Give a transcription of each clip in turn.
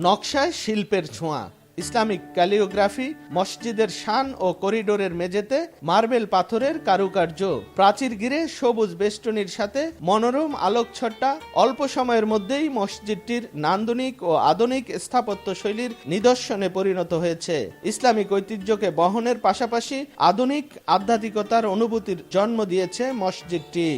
নকশায় শিল্পের ছোঁয়া, ইসলামিক ক্যালিওগ্রাফি, মসজিদের শান ও করিডোরের মেঝেতে মার্বেল পাথরের কারুকার্য, প্রাচীর ঘিরে সবুজ বেষ্টনীর সাথে মনোরম আলোকছটা। অল্প সময়ের মধ্যেই মসজিদটির নান্দনিক ও আধুনিক স্থাপত্য শৈলীর নিদর্শনে পরিণত হয়েছে। ইসলামিক ঐতিহ্যকে বহনের পাশাপাশি আধুনিক আধ্যাত্মিকতার অনুভূতির জন্ম দিয়েছে মসজিদটি।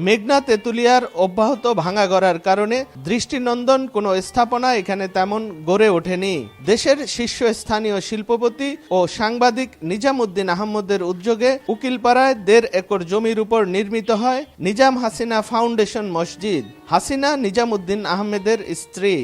মেঘনা তেঁতুলিয়ার অব্যাহত ভাঙা গড়ার কারণে দৃষ্টিনন্দন কোনো স্থাপনা এখানে তেমন গড়ে ওঠেনি। দেশের শীর্ষস্থানীয় শিল্পপতি ও সাংবাদিক নিজামুদ্দিন আহমদের উদ্যোগে উকিলপাড়ায় 1.5 একর জমির উপর নির্মিত হয় নিজাম হাসিনা ফাউন্ডেশন মসজিদ। হাসিনা নিজামুদ্দিন আহমেদের স্ত্রী।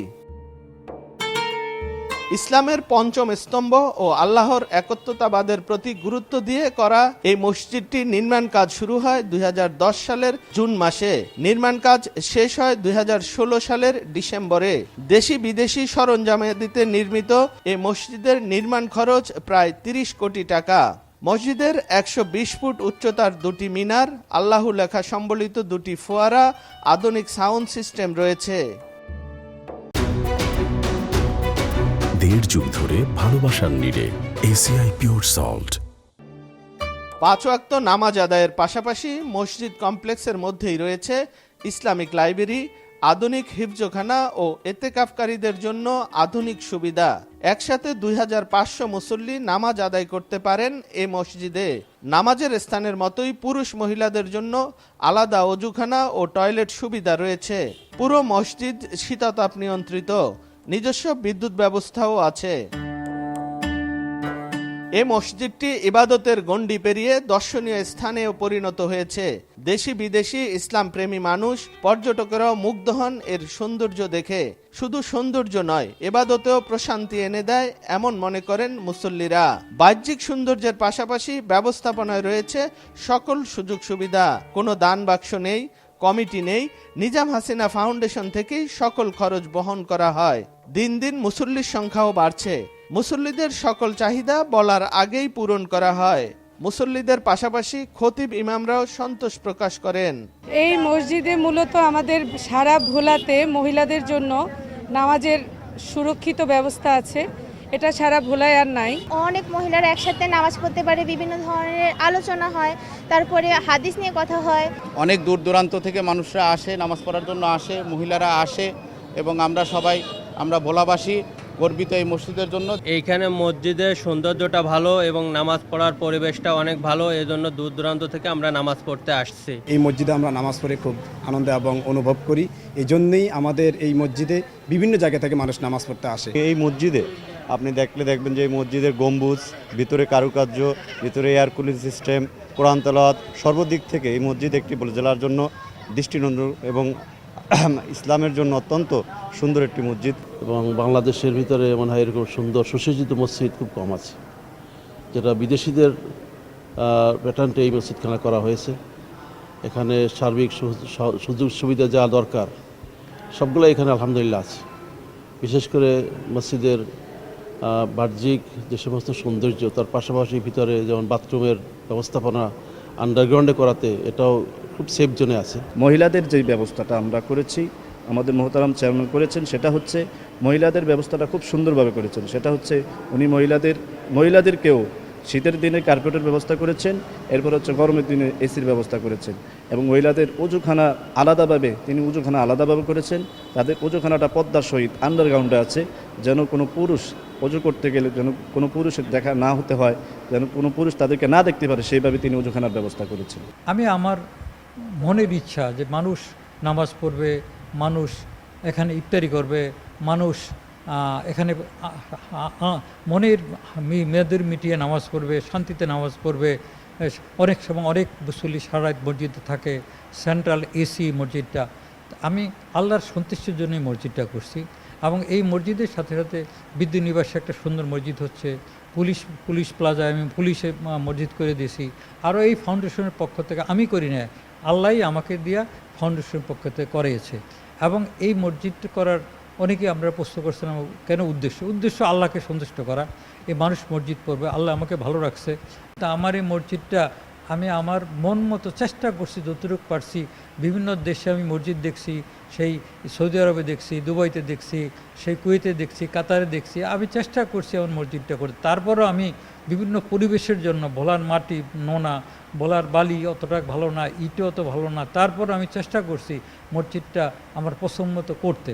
ইসলামের পঞ্চম স্তম্ভ ও আল্লাহর একত্বতাবাদের প্রতি গুরুত্ব দিয়ে করা এই মসজিদটির নির্মাণ কাজ শুরু হয় 2010 সালের জুন মাসে। নির্মাণ কাজ শেষ হয় 2016 সালের ডিসেম্বরে। দেশি বিদেশি সরঞ্জামাদিতে নির্মিত এই মসজিদের নির্মাণ খরচ প্রায় 30 কোটি টাকা। মসজিদের 120 ফুট উচ্চতার 2টি মিনার, আল্লাহু লেখা সম্বলিত 2টি ফোয়ারা, আধুনিক সাউন্ড সিস্টেম রয়েছে। 1.5 যুগ ধরে ভালোবাসার নিড়ে এসিআই পিওর সল্ট। 5 ওয়াক্ত নামাজ আদায়ের পাশাপাশি মসজিদ কমপ্লেক্সের মধ্যেই রয়েছে ইসলামিক লাইব্রেরি, আধুনিক হিফজখানা ও এতেকাফকারীদের জন্য আধুনিক সুবিধা। একসাথে 2500 মুসল্লি নামাজ আদায় করতে পারেন এ মসজিদে। নামাজের স্থানের মতোই পুরুষ মহিলাদের জন্য আলাদা অজুখানা ও টয়লেট সুবিধা রয়েছে। পুরো মসজিদ শীতাতাপ নিয়ন্ত্রিত, নিজস্ব বিদ্যুৎ ব্যবস্থাও আছে। এ মসজিদটি ইবাদতের গণ্ডি পেরিয়ে দর্শনীয় স্থানেও পরিণত হয়েছে। দেশি বিদেশি ইসলাম প্রেমী মানুষ, পর্যটকেরাও মুগ্ধ হন এর সৌন্দর্য দেখে। শুধু সৌন্দর্য নয়, ইবাদতেও প্রশান্তি এনে দেয় এমন মনে করেন মুসল্লিরা। বাহ্যিক সৌন্দর্যের পাশাপাশি ব্যবস্থাপনায় রয়েছে সকল সুযোগ সুবিধা। কোনো দান বাক্স নেই, কমিটি নেই, নিজাম হাসিনা ফাউন্ডেশন থেকেই সকল খরচ বহন করা হয়। দিন দিন মুসল্লির সংখ্যাও বাড়ছে। মুসল্লিদের সকল চাহিদা বলার আগেই পূরণ করা হয়। মুসল্লিদের পাশাপাশি খতিব ইমামরাও সন্তোষ প্রকাশ করেন। এই মসজিদে মূলত আমাদের সারা ভোলাতে মহিলাদের জন্য নামাজের সুরক্ষিত ব্যবস্থা আছে। এটা সারা ভোলায় আর নাই। অনেক মহিলারা একসাথে নামাজ পড়তে পারে, বিভিন্ন ধরনের আলোচনা হয়, তারপরে হাদিস নিয়ে কথা হয়। অনেক দূর দূরান্ত থেকে মানুষরা আসে, নামাজ পড়ার জন্য আসে, মহিলারা আসে এবং আমরা ভোলাবাসী গর্বিত এই মসজিদের জন্য। এইখানে মসজিদের সৌন্দর্যটা ভালো এবং নামাজ পড়ার পরিবেশটা অনেক ভালো, এজন্য দূর দূরান্ত থেকে আমরা নামাজ পড়তে আসছি। এই মসজিদে আমরা নামাজ পড়ে খুব আনন্দ এবং অনুভব করি। এই জন্যই আমাদের এই মসজিদে বিভিন্ন জায়গা থেকে মানুষ নামাজ পড়তে আসে। এই মসজিদে আপনি দেখবেন যে এই মসজিদের গম্বুজ, ভিতরে কারুকার্য, ভিতরে এয়ার কুলিং সিস্টেম, কোরআন তেলাওয়াত, সর্বদিক থেকে এই মসজিদ একটি জেলার জন্য দৃষ্টিনন্দন এবং ইসলামের জন্য অত্যন্ত সুন্দর একটি মসজিদ। এবং বাংলাদেশের ভিতরে মনে হয় এরকম সুন্দর সুসজ্জিত মসজিদ খুব কম আছে, যেটা বিদেশিদের প্যাটার্নটা এই মসজিদখানা করা হয়েছে। এখানে সার্বিক সুযোগ সুবিধা যা দরকার সবগুলো এখানে আলহামদুলিল্লাহ আছে। বিশেষ করে মসজিদের বাহ্যিক যে সমস্ত সৌন্দর্য, তার পাশাপাশি ভিতরে যেমন বাথরুমের ব্যবস্থাপনা আন্ডারগ্রাউন্ডে করাতে, এটাও খুব সেফ জোনে আছে। মহিলাদের যে ব্যবস্থাটা আমরা করেছি, আমাদের মোহতারাম চেয়ারম্যান করেছেন, সেটা হচ্ছে মহিলাদের ব্যবস্থাটা খুব সুন্দরভাবে করেছেন। সেটা হচ্ছে উনি মহিলাদেরকেও শীতের দিনে কার্পেটের ব্যবস্থা করেছেন, এরপর হচ্ছে গরমের দিনে এসির ব্যবস্থা করেছেন এবং মহিলাদের উজুখানা আলাদাভাবে করেছেন। তাদের উজুখানাটা পদ্মার সহিত আন্ডারগ্রাউন্ডে আছে, যেন কোনো পুরুষ অজু করতে গেলে যেন কোনো পুরুষের দেখা না হতে হয়, যেন কোনো পুরুষ তাদেরকে না দেখতে পারে, সেইভাবে তিনি উজুখানার ব্যবস্থা করেছেন। আমি আমার মনের ইচ্ছা যে মানুষ নামাজ পড়বে, মানুষ এখানে ইফতারি করবে, মানুষ এখানে মনের মেয়েদের মিটিয়ে নামাজ পড়বে, শান্তিতে নামাজ পড়বে। অনেক সময় অনেক মুসল্লি সারা রাত মসজিদে থাকে, সেন্ট্রাল এসি মসজিদটা। আমি আল্লাহর সন্তুষ্টির জন্যই মসজিদটা করছি এবং এই মসজিদের সাথে সাথে বিদ্যুনিবাসে একটা সুন্দর মসজিদ হচ্ছে। পুলিশ প্লাজায় আমি পুলিশে মসজিদ করে দিয়েছি। আরও এই ফাউন্ডেশনের পক্ষ থেকে আমি করি না, আল্লাহই আমাকে দিয়া ফাউন্ডেশনের পক্ষ থেকে করিয়েছে। এবং এই মসজিদটা করার অনেকেই আমরা প্রশ্ন করছিলাম কেন উদ্দেশ্য আল্লাহকে সন্তুষ্ট করা। এই মানুষ মসজিদ পড়বে, আল্লাহ আমাকে ভালো রাখছে। তা আমার এই মসজিদটা আমি আমার মন মতো চেষ্টা করছি, যতটুকু পারছি। বিভিন্ন দেশে আমি মসজিদ দেখছি, সেই সৌদি আরবে দেখছি, দুবাইতে দেখছি, সেই কুয়েতে দেখছি, কাতারে দেখছি। আমি চেষ্টা করছি আমার মসজিদটা করে। তারপরও আমি বিভিন্ন পরিবেশের জন্য, ভোলার মাটি নোনা, ভোলার বালি অতটা ভালো না, ইটও অত ভালো না, তারপর আমি চেষ্টা করছি মসজিদটা আমার পছন্দ মতো করতে।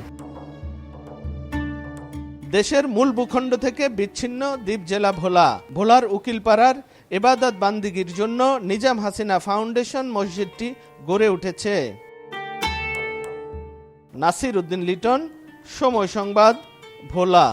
দেশের মূল ভূখণ্ড থেকে বিচ্ছিন্ন দ্বীপ জেলা ভোলা। ভোলার উকিলপাড়ার ইবাদত বান্দিগির জন্য নিজাম হাসিনা ফাউন্ডেশন মসজিদটি গড়ে উঠেছে। নাসির উদ্দিন লিটন, সময় সংবাদ, ভোলা।